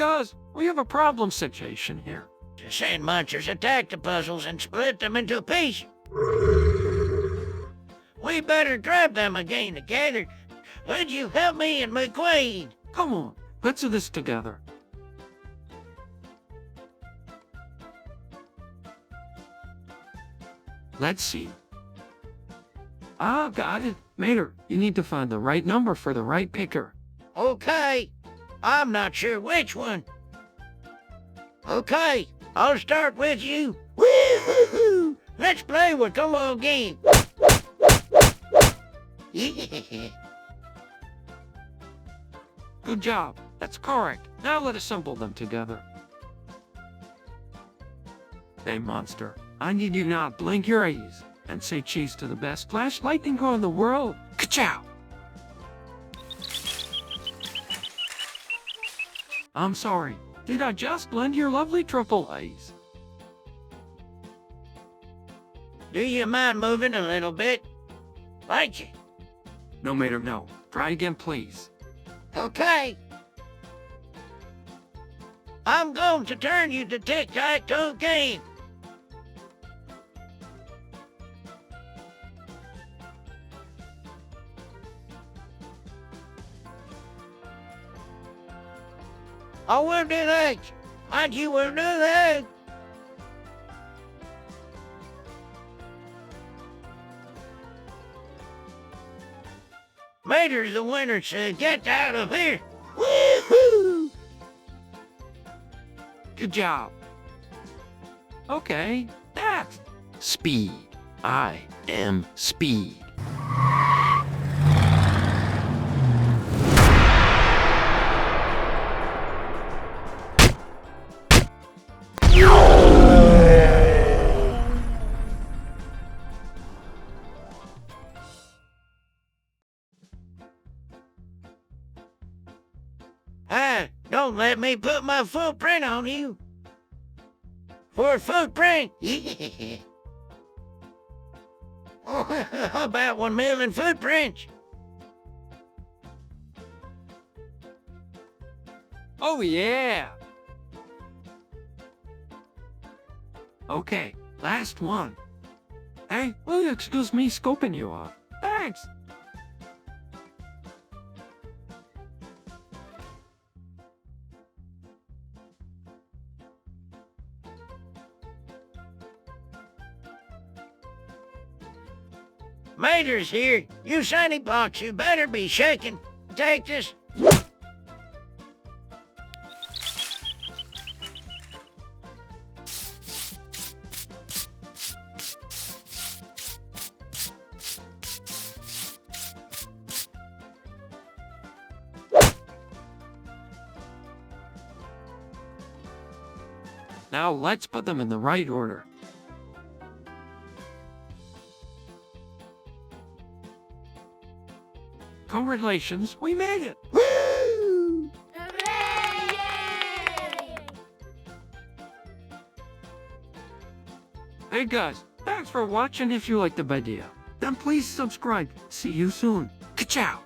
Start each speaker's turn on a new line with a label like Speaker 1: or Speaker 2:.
Speaker 1: guys, we have a problem situation here.
Speaker 2: The sand monsters attacked the puzzles and split them into a piece. We better grab them again together. Would you help me and McQueen?
Speaker 1: Come on, let's do this together. Let's see. Ah, got it. Mater, you need to find the right number for the right picker.
Speaker 2: Okay. I'm not sure which one. Okay, I'll start with you. Woo-hoo-hoo! Let's play with the little game.
Speaker 1: Good job. That's correct. Now let's assemble them together. Hey, monster. I need you to not blink your eyes and say cheese to the best flash lightning car in the world. Ka-chow! I'm sorry. Did I just blend your lovely triple A's?
Speaker 2: Do you mind moving a little bit? Thank you.
Speaker 1: No, Mater, no. Try again, please.
Speaker 2: Okay. I'm going to turn you to tic-tac-toe game. I will do that. And you will do that. Mater's the winner, so get out of here. Woohoo!
Speaker 1: Good job. Okay, that's speed. I am speed.
Speaker 2: Don't let me put my footprint on you. For a footprint. About 1 million footprints.
Speaker 1: Oh, yeah. Okay, last one. Hey, will you excuse me scoping you up? Thanks.
Speaker 2: Mater's here. You shiny box, you better be shaking. Take this.
Speaker 1: Now let's put them in the right order. Congratulations, we made it!
Speaker 2: Woo!
Speaker 3: Hooray!
Speaker 1: Hey guys, thanks for watching. If you liked the video, then please subscribe. See you soon. Ka-chow!